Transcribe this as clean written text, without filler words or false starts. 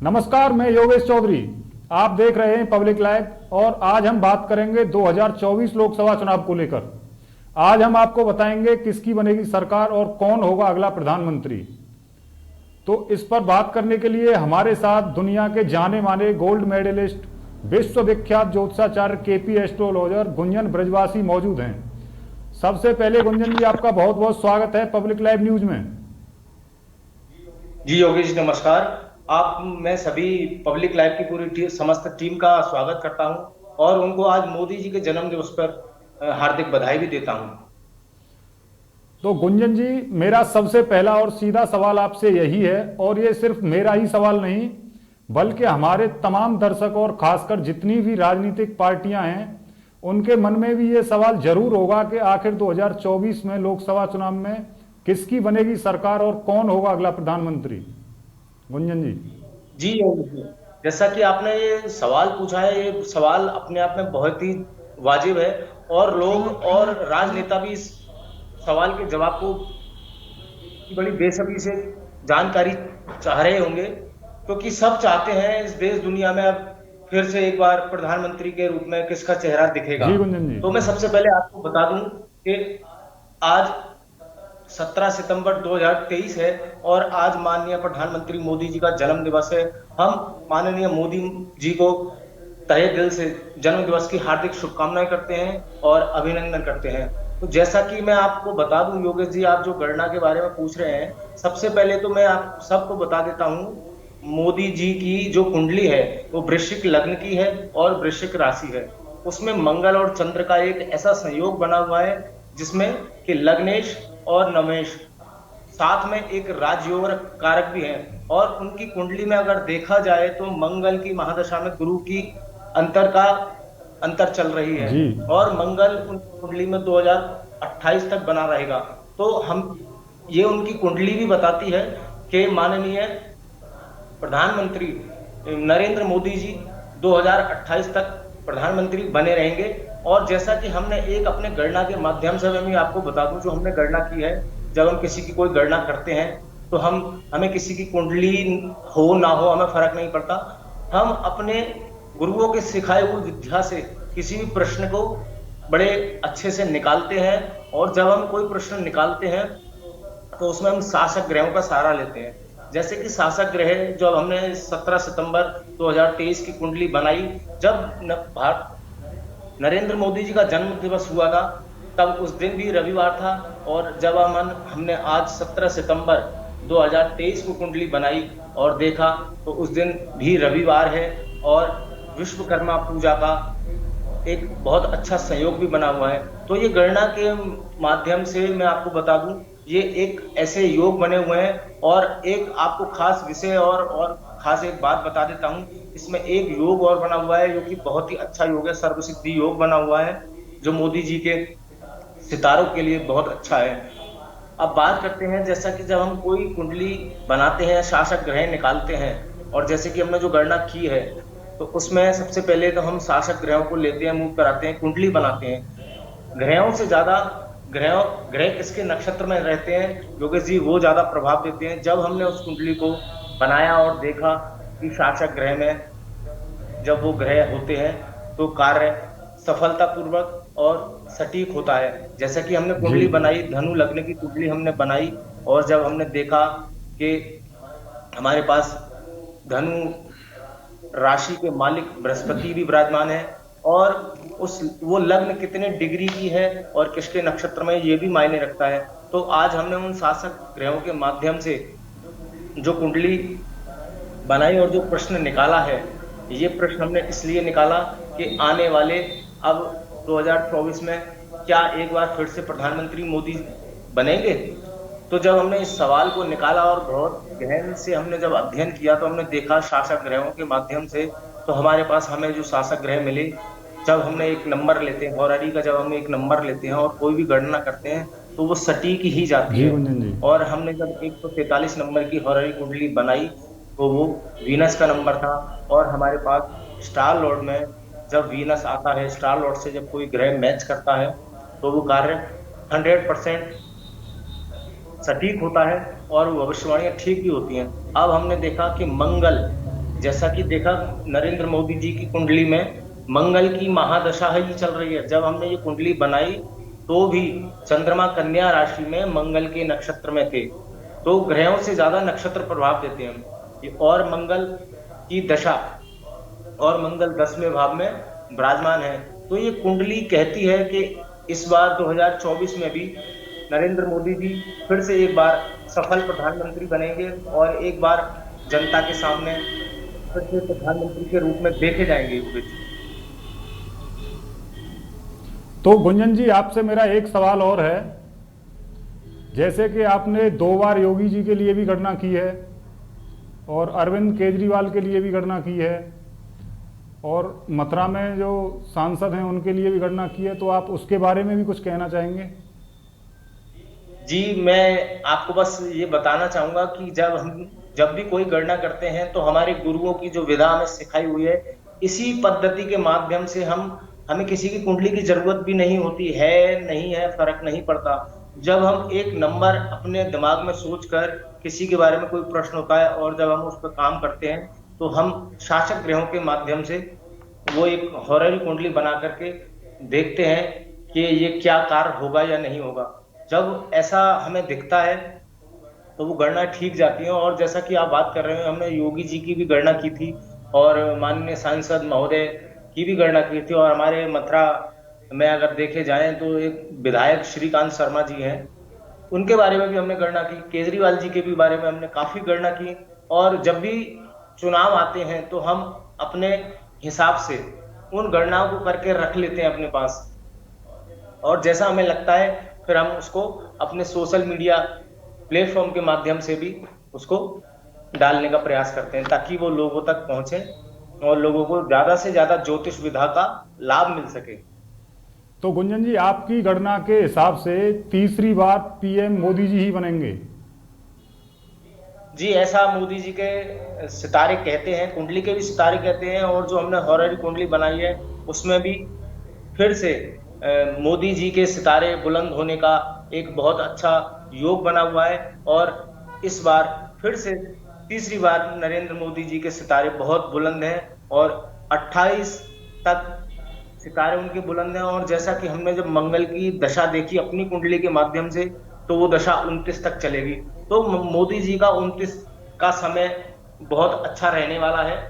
नमस्कार, मैं योगेश चौधरी। आप देख रहे हैं पब्लिक लाइव और आज हम बात करेंगे 2024 लोकसभा चुनाव को लेकर। आज हम आपको बताएंगे किसकी बनेगी सरकार और कौन होगा अगला प्रधानमंत्री। तो इस पर बात करने के लिए हमारे साथ दुनिया के जाने माने गोल्ड मेडलिस्ट, विश्वविख्यात ज्योतिषाचार्य केपी एस्ट्रोलॉजर गुंजन ब्रजवासी मौजूद हैं। सबसे पहले गुंजन जी, आपका बहुत बहुत स्वागत है पब्लिक लाइव न्यूज में। जी योगेश जी, नमस्कार। मैं सभी पब्लिक लाइव की पूरी समस्त टीम का स्वागत करता हूं और उनको आज मोदी जी के जन्म दिवस पर हार्दिक बधाई भी देता हूं। तो गुंजन जी, मेरा सबसे पहला और सीधा सवाल आपसे यही है, और ये सिर्फ मेरा ही सवाल नहीं बल्कि हमारे तमाम दर्शक और खासकर जितनी भी राजनीतिक पार्टियां हैं उनके मन में भी ये सवाल जरूर होगा कि आखिर 2024 में लोकसभा चुनाव में किसकी बनेगी सरकार और कौन होगा अगला प्रधानमंत्री। गुंजन जी। जी योगेश जी, जैसा कि आपने ये सवाल पूछा है, ये सवाल अपने आप में बहुत ही वाजिब है और लोग और राजनेता भी इस सवाल के जवाब को बड़ी बेसब्री से जानकारी चाह रहे होंगे, क्योंकि सब चाहते हैं इस देश दुनिया में अब फिर से एक बार प्रधानमंत्री के रूप में किसका चेहरा दिखेगा। जी गुंजन जी। तो मैं सबसे पहले आपको बता दूं कि आज 17 सितंबर 2023 है और आज माननीय प्रधानमंत्री मोदी जी का जन्म दिवस है। हम माननीय मोदी जी को तहे दिल से जन्म दिवस की हार्दिक शुभकामनाएं करते हैं और अभिनंदन करते हैं। तो जैसा कि मैं आपको बता दूं योगेश जी, आप जो गणना के बारे में पूछ रहे हैं, सबसे पहले तो मैं आप सबको बता देता हूं, मोदी जी की जो कुंडली है वो वृश्चिक लग्न की है और वृश्चिक राशि है। उसमें मंगल और चंद्र का एक ऐसा संयोग बना हुआ है जिसमें कि लग्नेश और नवेश साथ में एक राजयोग कारक भी है। और उनकी कुंडली में अगर देखा जाए तो मंगल की महादशा में गुरु की अंतर चल रही है और मंगल उनकी कुंडली में 2028 तक बना रहेगा। तो हम ये उनकी कुंडली भी बताती है कि माननीय प्रधानमंत्री नरेंद्र मोदी जी 2028 तक प्रधानमंत्री बने रहेंगे। और जैसा कि हमने एक अपने गणना के माध्यम से मैं आपको बता दूं, जो हमने गणना की है, जब हम किसी की कोई गणना करते हैं तो हमें किसी की कुंडली हो ना हो हमें फर्क नहीं पड़ता। हम अपने गुरुओं के सिखाए हुए विद्या से किसी भी प्रश्न को बड़े अच्छे से निकालते हैं और जब हम कोई प्रश्न निकालते हैं तो उसमें हम शासक ग्रहों का सहारा लेते हैं। जैसे कि शासक ग्रह, जब हमने 17 सितंबर 2023 की कुंडली बनाई, जब नरेंद्र मोदी जी का जन्म दिवस हुआ था, तब उस दिन भी रविवार था। और जब हमने आज 17 सितंबर 2023 को कुंडली बनाई और देखा तो उस दिन भी रविवार है और विश्वकर्मा पूजा का एक बहुत अच्छा संयोग भी बना हुआ है। तो ये गणना के माध्यम से मैं आपको बता दूं, ये एक ऐसे योग बने हुए हैं। और एक आपको खास विषय और खास एक बात बता देता हूं, इसमें एक योग और बना हुआ है जो कि बहुत ही अच्छा योग है, सर्वसिद्धि योग बना हुआ है, जो मोदी जी के सितारों के लिए बहुत अच्छा है। अब बात करते हैं, जैसा कि जब हम कोई कुंडली बनाते हैं, शासक ग्रह निकालते हैं, और जैसे कि हमने जो गणना की है तो उसमें सबसे पहले तो हम शासक ग्रहों को लेते हैं, मूव कराते हैं, कुंडली बनाते हैं। ग्रहों से ज्यादा ग्रह किसके नक्षत्र में रहते हैं योगेश जी, वो ज्यादा प्रभाव देते हैं। जब हमने उस कुंडली को बनाया और देखा कि शासक ग्रह में जब वो ग्रह होते हैं तो कार्य सफलतापूर्वक और सटीक होता है। जैसा कि हमने कुंडली बनाई, धनु लग्न की कुंडली हमने बनाई, और जब हमने देखा कि हमारे पास धनु राशि के मालिक बृहस्पति भी विराजमान है और वो लग्न कितने डिग्री की है और किसके नक्षत्र में, ये भी मायने रखता है। तो आज हमने उन शासक ग्रहों के माध्यम से जो कुंडली बनाई और जो प्रश्न निकाला है, ये प्रश्न हमने इसलिए निकाला कि आने वाले अब 2024 में क्या एक बार फिर से प्रधानमंत्री मोदी बनेंगे। तो जब हमने इस सवाल को निकाला और बहुत गहन से हमने जब अध्ययन किया तो हमने देखा शासक ग्रहों के माध्यम से, तो हमारे पास हमें जो शासक ग्रह मिले, जब हमने एक नंबर लेते हैं हॉररी का, जब हम एक नंबर लेते हैं और कोई भी गणना करते हैं तो वो सटीक ही जाती है। और हमने जब 143 नंबर की हॉररी कुंडली बनाई तो वो वीनस का नंबर था। और हमारे पास स्टार लॉर्ड में जब वीनस आता है, स्टार लॉर्ड से जब कोई ग्रह मैच करता है तो वो कार्य 100% सटीक होता है और वो भविष्यवाणियां ठीक भी होती हैं। अब हमने देखा कि मंगल जैसा कि देखा नरेंद्र मोदी जी की कुंडली में मंगल की महादशा ही चल रही है। जब हमने ये कुंडली बनाई तो भी चंद्रमा कन्या राशि में मंगल के नक्षत्र में थे। तो ग्रहों से ज्यादा नक्षत्र प्रभाव देते हैं और मंगल की दशा और मंगल 10वें भाव में विराजमान है। तो ये कुंडली कहती है कि इस बार 2024 में भी नरेंद्र मोदी जी फिर से एक बार सफल प्रधानमंत्री बनेंगे और एक बार जनता के सामने फिर से प्रधानमंत्री के रूप में देखे जाएंगे योगी जी। तो गुंजन जी, आपसे मेरा एक सवाल और है। जैसे कि आपने 2 बार योगी जी के लिए भी गणना की है और अरविंद केजरीवाल के लिए भी गणना की है और मथुरा में जो सांसद हैं उनके लिए भी गणना की है, तो आप उसके बारे में भी कुछ कहना चाहेंगे? जी, मैं आपको बस ये बताना चाहूंगा कि जब भी कोई गणना करते हैं तो हमारे गुरुओं की जो विधा हमें सिखाई हुई है, इसी पद्धति के माध्यम से हमें किसी की कुंडली की जरूरत भी नहीं होती है, नहीं है, फर्क नहीं पड़ता। जब हम एक नंबर अपने दिमाग में सोचकर किसी के बारे में कोई प्रश्न होता है और जब हम उस पर काम करते हैं तो हम शासक ग्रहों के माध्यम से वो एक हॉररी कुंडली बना करके देखते हैं कि ये क्या कार्य होगा या नहीं होगा। जब ऐसा हमें दिखता है तो वो गणना ठीक जाती है। और जैसा कि आप बात कर रहे हैं, हमने योगी जी की भी गणना की थी और माननीय सांसद महोदय की भी गणना की थी। और हमारे मथुरा में अगर देखे जाएं तो एक विधायक श्रीकांत शर्मा जी हैं, उनके बारे में भी हमने गणना की। केजरीवाल जी के भी बारे में हमने काफी गणना की। और जब भी चुनाव आते हैं तो हम अपने हिसाब से उन गणनाओं को करके रख लेते हैं अपने पास, और जैसा हमें लगता है फिर हम उसको अपने सोशल मीडिया प्लेटफॉर्म के माध्यम से भी उसको डालने का प्रयास करते हैं ताकि वो लोगों तक पहुंचे और लोगों को ज्यादा से ज्यादा ज्योतिष विधा का लाभ मिल सके। तो गुंजन जी, आपकी गणना के हिसाब से तीसरी बार पीएम मोदी जी ही बनेंगे? जी, ऐसा मोदी जी के सितारे कहते हैं, कुंडली के भी सितारे कहते हैं, और जो हमने हॉररी कुंडली बनाई है उसमें भी फिर से मोदी जी के सितारे बुलंद होने का एक बहुत अच्छा योग बना हुआ है। और इस बार फिर से तीसरी बार नरेंद्र मोदी जी के सितारे बहुत बुलंद हैं और 28 तक सितारे उनके बुलंद हैं। और जैसा कि हमने जब मंगल की दशा देखी अपनी कुंडली के माध्यम से, तो वो दशा 29 तक चलेगी। तो मोदी जी का 29 का समय बहुत अच्छा रहने वाला है।